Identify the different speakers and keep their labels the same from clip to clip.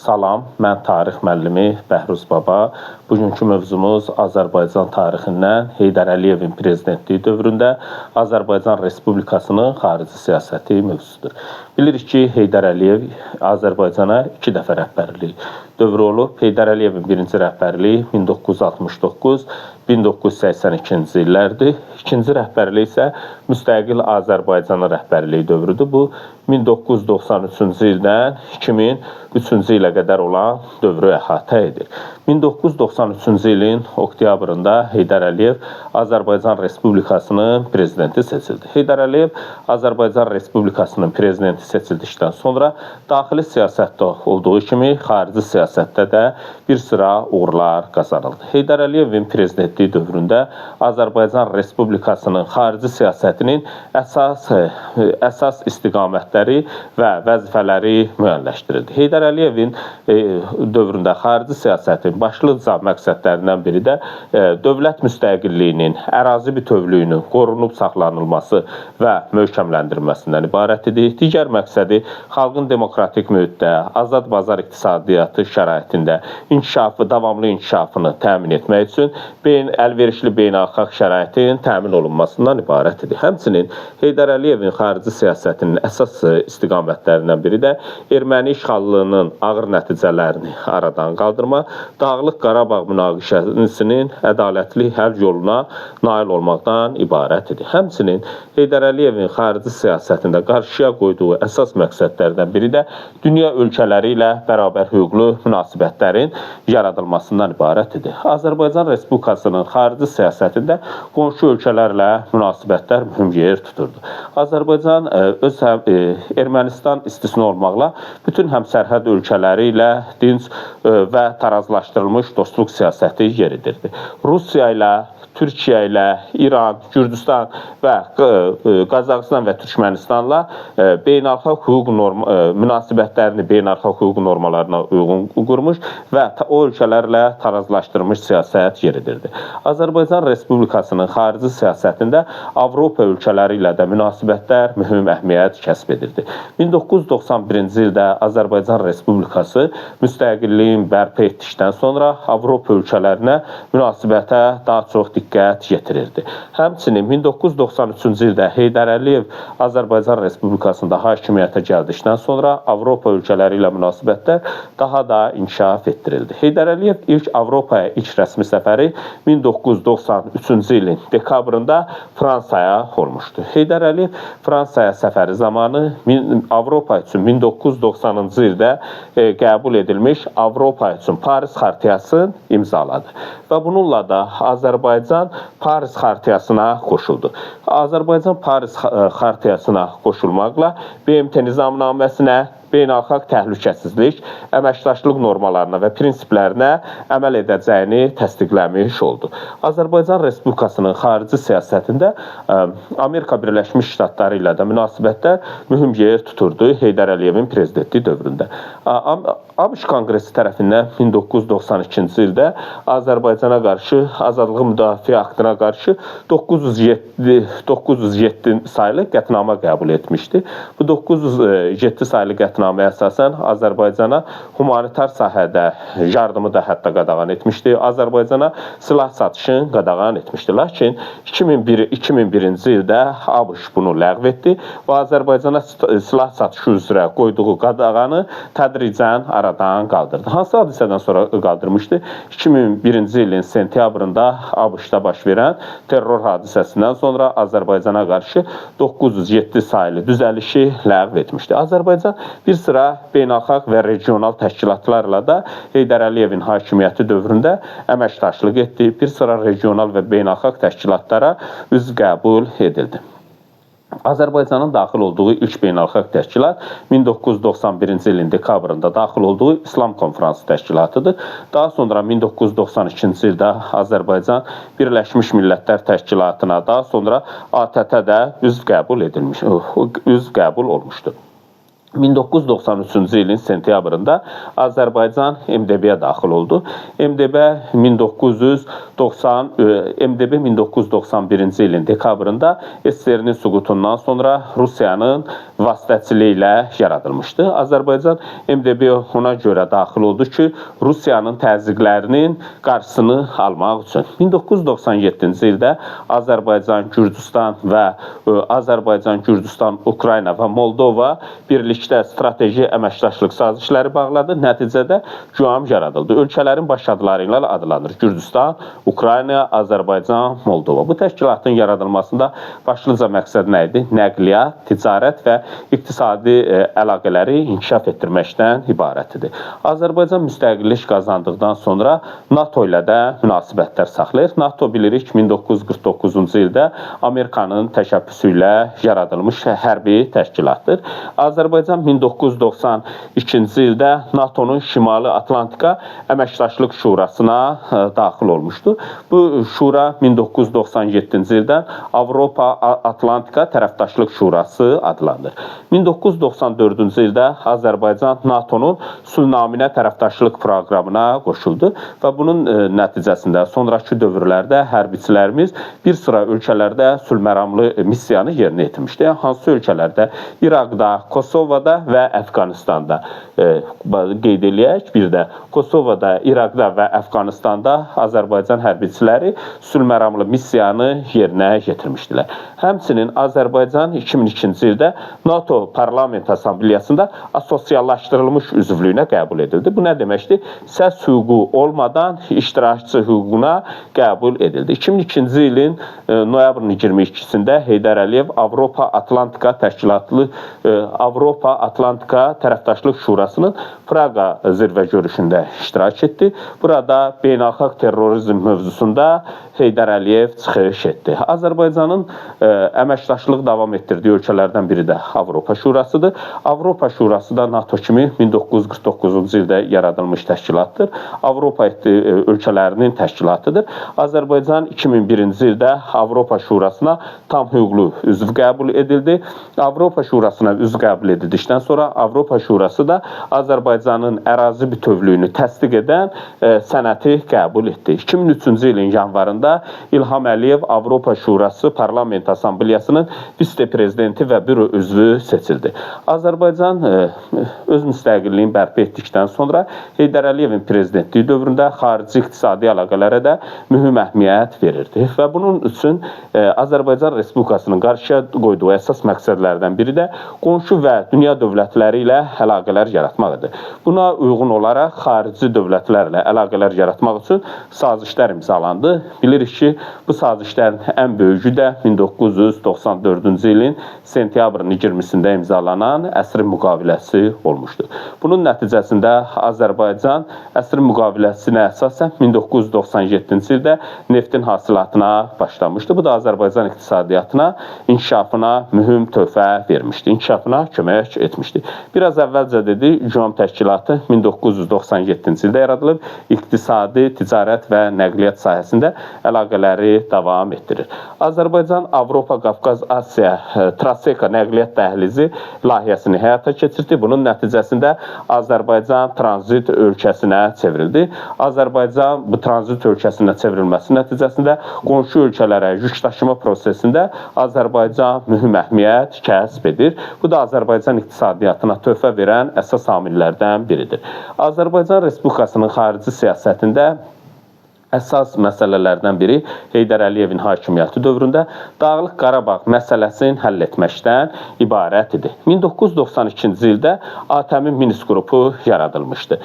Speaker 1: Salam, mən tarix müəllimi Bəhruz Baba. Bugünkü mövzumuz Azərbaycan tarixindən Heydər Əliyevin prezidentliyi dövründə Azərbaycan Respublikasının xarici siyasəti mövzusudur. Bilirik ki, Heydər Əliyev Azərbaycana 2 dəfə rəhbərlik dövrü olub. Heydər Əliyevin birinci rəhbərliyi 1969-1982-ci illərdir. İkinci rəhbərlik isə müstəqil Azərbaycanın rəhbərliyi dövrüdür. Bu 1993-cü ildən 2003-cü ilə qədər olan dövrü əhatə edir. 1993-cü ilin oktyabrında Heydər Əliyev Azərbaycan Respublikasının prezidenti seçildi. Heydər Əliyev Azərbaycan Respublikasının prezidenti seçildikdən sonra daxili siyasətdə olduğu kimi xarici siyasətdə də bir sıra uğurlar qazanıldı. Heydər Əliyevin prezidentliyi dövründə Azərbaycan Respublikasının xarici siyasətinin əsas istiqamətləri və vəzifələri müəyyənləşdirildi. Heydər Əliyevin dövründə xarici siyasətin başlıca məqsədlərindən biri də dövlət müstəqilliyinin, ərazi bütövlüyünün qorunub saxlanılması və möhkəmləndirilməsindən ibarət idi. Digər məqsədi xalqın demokratik mühitdə, azad bazar iqtisadiyyatı şəraitində davamlı inkişafını təmin etmək üçün əlverişli beynəlxalq şəraitin təmin olunmasından ibarət idi. Həmçinin Heydər Əliyevin xarici siyasətinin əsas istiqamətlərindən biri də erməni işğallığının ağır nəticələrini aradan qaldırma, Dağlıq Qarabağ münaqişəsinin ədalətli həll yoluna nail olmaqdan ibarət idi. Həmçinin Heydər Əliyevin xarici siyasətində qarşıya qoyduğu əsas məqsədlərdən biri də dünya ölkələri ilə bərabər hüquqlu münasibətlərin yaradılmasından ibarət idi. Azərbaycan Respublikasının xarici siyasətində qonşu ölkələrlə münasibətlər mühüm yer tuturdu. Azərbaycan Ermənistan istisna olmaqla bütün həmsərhəd ölkələri ilə dinc və tarazlaşdırılmış dostluq siyasəti yeridirdi. Rusiya ilə, Türkiyə ilə, İran, Gürcüstan və Qazaxıstan və Türkmenistanla beynəlxalq hüquq münasibətlərini beynəlxalq hüquq normalarına uyğun qurmuş və o ölkələrlə tarazlaşdırılmış siyasət yeridirdi. Azərbaycan Respublikasının xarici siyasətində Avropa ölkələri ilə də münasibətlər mühüm əhəmiyyət kəsb edirdi. 1991-ci ildə Azərbaycan Respublikası müstəqilliyin bərpa etdikdən sonra Avropa ölkələrinə münasibətə daha çox diqqət yetirirdi. Həmçinin 1993-cü ildə Heydər Əliyev Azərbaycan Respublikasında hakimiyyətə gəldikdən sonra Avropa ölkələri ilə münasibətlər daha da inkişaf etdirildi. Heydər Əliyev ilk Avropaya rəsmi səfəri 1993-cü ilin dekabrında Fransaya olmuşdu. Heydər Əliyev Fransaya səfəri zamanı Avropa üçün 1990-cı ildə qəbul edilmiş Avropa üçün Paris Xartiyasını imzaladı. Və bununla da Azərbaycan Paris Xartiyasına qoşuldu. Azərbaycan Paris Xartiyasına qoşulmaqla BMT nizamnaməsinə, beynəlxalq təhlükəsizlik, əməkdaşlıq normalarına və prinsiplərinə əməl edəcəyini təsdiqləmiş oldu. Azərbaycan Respublikasının xarici siyasətində Amerika Birləşmiş Ştatları ilə də münasibətlər mühüm yer tuturdu Heydər Əliyevin prezidentliyi dövründə. ABŞ Konqresi tərəfindən 1992-ci ildə Azərbaycana qarşı Azadlıq Müdafiə Aktına qarşı 907 saylı qətnamə qəbul etmişdi. Bu 907 saylı qətnaməyə əsasən Azərbaycana humanitar sahədə yardımı da hətta qadağan etmişdi. Azərbaycana silah satışını qadağan etmişdi. Lakin 2001-ci ildə ABŞ bunu ləğv etdi və Azərbaycana silah satışı üzrə qoyduğu qadağanı tədricən aradan qaldırdı. Hansı hadisədən sonra qaldırmışdı? 2001-ci ilin sentyabrında ABŞ-da baş verən terror hadisəsindən sonra Azərbaycana qarşı 907 saylı düzəlişi ləğv etmişdi. Azərbaycan bir sıra beynəlxalq və regional təşkilatlarla da Heydər Əliyevin hakimiyyəti dövründə əməkdaşlıq etdi. Bir sıra regional və beynəlxalq təşkilatlara üzv qəbul edildi. Azərbaycanın daxil olduğu ilk beynəlxalq təşkilat 1991-ci ilin dekabrında daxil olduğu İslam Konfransı təşkilatıdır. Daha sonra 1992-ci ildə Azərbaycan Birləşmiş Millətlər Təşkilatına, daha sonra ATƏT-də üzv qəbul olmuşdur. 1993-cü ilin sentyabrında Azərbaycan MDB-yə daxil oldu. MDB 1991-ci ilin dekabrında SSR-nin süqutundan sonra Rusiyanın vasitəçiliyi ilə yaradılmışdı. Azərbaycan MDB-yə ona görə daxil oldu ki, Rusiyanın təzyiqlərinin qarşısını almaq üçün. 1997-ci ildə Azərbaycan, Gürcüstan və Azərbaycan, Gürcüstan, Ukrayna və Moldova birlikdə strateji əməkdaşlıq sazişləri bağladı. Nəticədə GUAM yaradıldı. Ölkələrin baş adları ilə adlanır. Gürcüstan, Ukrayna, Azərbaycan, Moldova. Bu təşkilatın yaradılmasında başlıca məqsəd nə idi? Nəqliyyat, ticarət və iqtisadi əlaqələri inkişaf etdirməkdən ibarət idi. Azərbaycan müstəqillik qazandıqdan sonra NATO ilə də münasibətlər saxlayır. NATO bilirik 1949-cu ildə Amerikanın təşəbbüsü ilə yaradılmış hərbi təşkilatdır. Azərbaycan 1992-ci ildə NATO'nun Şimali Atlantika Əməkdaşlıq Şurasına daxil olmuşdu. Bu şura 1997-ci ildən Avropa Atlantika Tərəfdaşlıq Şurası adlanır. 1994-cü ildə Azərbaycan NATO'nun Sülhnaminə tərəfdaşlıq proqramına qoşuldu və bunun nəticəsində sonrakı dövrlərdə hərbiçilərimiz bir sıra ölkələrdə sülhməramlı missiyanı yerinə yetirmişdi. Hansı ölkələrdə? İraqda, Kosovada və Əfqanistanda qeyd eləyək. Bir də Kosovada, İraqda və Əfqanistanda Azərbaycan hərbiçiləri sülhməramlı missiyanı yerinə yetirmişdilər. Həmçinin Azərbaycan 2002-ci ildə NATO Parlament Assambleyasında asosiallaşdırılmış üzvlüyünə qəbul edildi. Bu nə deməkdir? Səs hüququ olmadan iştirakçı hüququna qəbul edildi. 2002-ci ilin noyabrın 22-sində Heydər Əliyev Avropa Atlantika Təşkilatlı Avropa Atlantika Tərəfdaşlıq Şurasının Praqa zirvə görüşündə iştirak etdi. Burada beynəlxalq terrorizm mövzusunda Heydər Əliyev çıxış etdi. Azərbaycanın əməkdaşlıq davam etdirdiyi ölkələrdən biri də Avropa Şurasıdır. Avropa Şurası da NATO kimi 1949-cu ildə yaradılmış təşkilatdır. Avropa ölkələrinin təşkilatıdır. Azərbaycan 2001-ci ildə Avropa Şurasına tam hüquqlu üzv qəbul edildi. Avropa Şurasına üzv qəbul edildikdən sonra Avropa Şurası da Azərbaycanın ərazi bütövlüyünü təsdiq edən sənəti qəbul etdi. 2003-cü ilin yanvarında İlham Əliyev Avropa Şurası Parlament Assambleyasının vitse-prezidenti və büro üzvü seçildi. Azərbaycan öz müstəqilliyini bərpa etdikdən sonra Heydər Əliyevin prezidentliyi dövründə xarici iqtisadi əlaqələrə də mühüm əhəmiyyət verirdi və bunun üçün Azərbaycan Respublikasının qarşıya qoyduğu əsas məqsədlərdən biri də qonşu və dünya dövlətləri ilə əlaqələr yaratmaq idi. Buna uyğun olaraq xarici dövlətlərlə əlaqələr yaratmaq üçün sazişlər imzalandı. Bilirik ki, bu sazişlərin ən böyücü də 1994-cü ilin sentyabrın 20-sində imzalanan əsrin müqaviləsi olmuşdur. Bunun nəticəsində Azərbaycan əsrin müqaviləsinə əsasən 1997-ci ildə neftin hasilatına başlamışdı. Bu da Azərbaycan iqtisadiyyatına, inkişafına mühüm töhfə vermişdi, inkişafına kömək etmişdi. Biraz əvvəlcə dedi, GUAM təşkilatı 1997-ci ildə yaradılıb, iqtisadi, ticarət və nəqliyyat sahəsində əlaqələri davam etdirir. Azərbaycan Avropa, Qafqaz, Asiya Traseka nəqliyyat dəhlizi layihəsini həyata keçirdi. Bunun nəticəsində Azərbaycan tranzit ölkəsinə çevrildi. Azərbaycan bu tranzit ölkəsinə çevrilməsi nəticəsində qonşu ölkələrə yük daşıma prosesində Azərbaycan mühüm əhəmiyyət kəsb edir. Bu da Azərbaycan iqtisadiyyatına töhfə verən əsas amillərdən biridir. Azərbaycan Respublikasının xarici siyasətində əsas məsələlərdən biri Heydər Əliyevin hakimiyyəti dövründə Dağlıq Qarabağ məsələsini həll etməkdən ibarət idi. 1992-ci ildə ATƏM-in Minsk qrupu yaradılmışdı.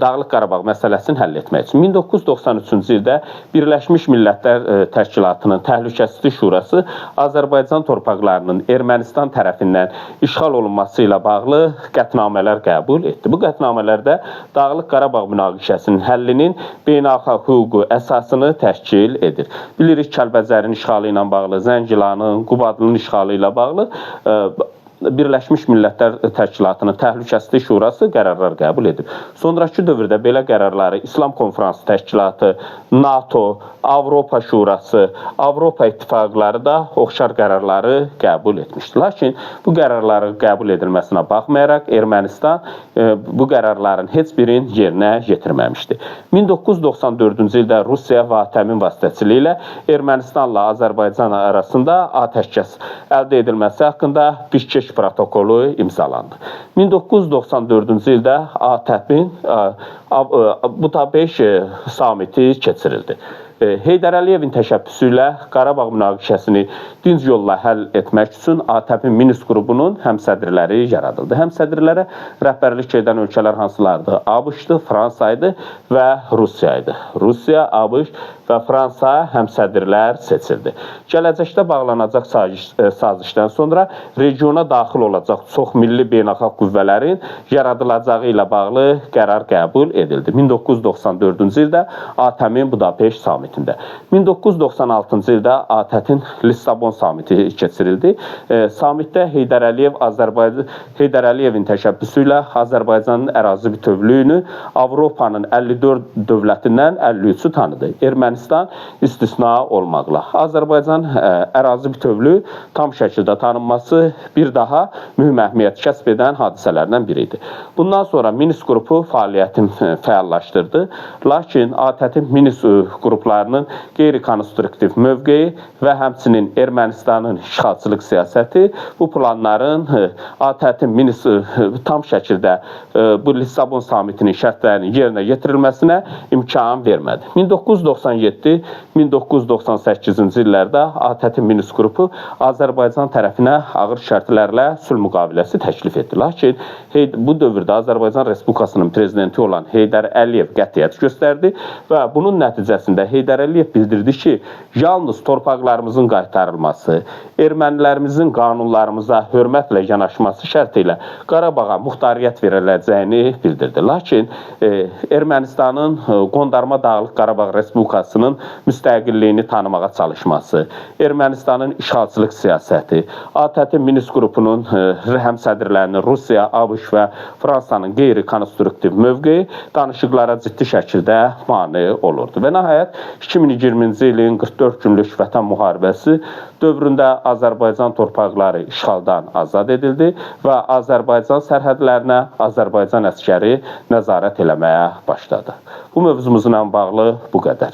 Speaker 1: Dağlıq Qarabağ məsələsini həll etmək üçün. 1993-cü ildə Birləşmiş Millətlər Təşkilatının Təhlükəsizlik Şurası Azərbaycan torpaqlarının Ermənistan tərəfindən işğal olunması ilə bağlı qətnamələr qəbul etdi. Bu qətnamələrdə Dağlıq Qarabağ münaqişəsinin həllinin beynəlxalq hüququ əsasını təşkil edir. Bilirik, Kəlbəcərin işğalı ilə bağlı, Zəngilanın, Qubadlının işğalı ilə bağlı Birləşmiş Millətlər Təşkilatının Təhlükəsizlik Şurası qərarlar qəbul edib. Sonrakı dövrdə belə qərarları İslam Konfransı Təşkilatı, NATO, Avropa Şurası, Avropa İttifaqları da oxşar qərarları qəbul etmişdir. Lakin bu qərarların qəbul edilməsinə baxmayaraq Ermənistan bu qərarların heç birini yerinə yetirməmişdi. 1994-cü ildə Rusiya və ATƏM-in vasitəçiliyi ilə Ermənistanla Azərbaycan arasında atəşkəs əldə edilməsi haqqında Bişkek protokolu imzalandı. 1994-cü ildə ATƏP-in Budapeşt samiti keçirildi. Heydər Əliyevin təşəbbüsü ilə Qarabağ münaqişəsini dinc yolla həll etmək üçün ATƏP-in Minsk qrupunun həmsədrləri yaradıldı. Həmsədrlərə rəhbərlik edən ölkələr hansılardır? ABŞ-dır, Fransa-ydı və Rusiya-ydı. Rusiya, ABŞ və Fransa həmsədrlər seçildi. Gələcəkdə bağlanacaq sazişdən sonra regiona daxil olacaq çoxmilli beynəlxalq qüvvələrin yaradılacağı ilə bağlı qərar qəbul edildi. 1994-cü ildə ATƏP-in Budapeşt samitində. 1996-cı ildə ATƏP-in Lissabon samiti keçirildi. Samitdə Heydər Əliyevin təşəbbüsü ilə Azərbaycanın ərazi bütövlüyünü Avropanın 54 dövlətindən 53-ü tanıdı. Ermənistan istisna olmaqla. Azərbaycan ərazi bütövlüyü tam şəkildə tanınması bir daha mühüm əhəmiyyət kəsb edən hadisələrdən biri idi. Bundan sonra Minsk qrupu fəaliyyətini fəallaşdırdı. Lakin ATƏP-in Minsk qruplarının qeyri-konstruktiv mövqeyi və həmçinin Ermənistanın işğalçılıq siyasəti bu planların ATƏP-in Minsk tam şəkildə bu Lissabon samitinin şərtlərinin yerinə yetirilməsinə imkan vermədi. 1997-1998-ci illərdə ATƏP-in Minsk qrupu Azərbaycan tərəfinə ağır şərtlərlə sülh müqaviləsi təklif etdi. Lakin bu dövrdə Azərbaycan Respublikasının prezidenti olan Heydər Əliyev qətiyyət göstərdi və bunun nəticəsində Heydər Əliyev bildirdi ki, yalnız torpaqlarımızın qaytarılması, ermənilərimizin qanunlarımıza hörmətlə yanaşması şərti ilə Qarabağa muxtariyyət veriləcəyini bildirdi. Lakin Ermənistanın qondarma Dağlıq Qarabağ Respublikasının müstəqilliyini tanımağa çalışması, Ermənistanın işğalçılıq siyasəti, ATƏP-in Minsk qrupunun həmsədrlərinin Rusiya, ABŞ və Fransanın qeyri-konstruktiv mövqeyi danışıqlara ciddi şəkildə mane olurdu. Və nəhayət 2020-ci ilin 44 günlük Vətən müharibəsi dövründə Azərbaycan torpaqları işğaldan azad edildi və Azərbaycan sərhədlərinə Azərbaycan əskəri nəzarət eləməyə başladı. Bu mövzumuzla bağlı bu qədər.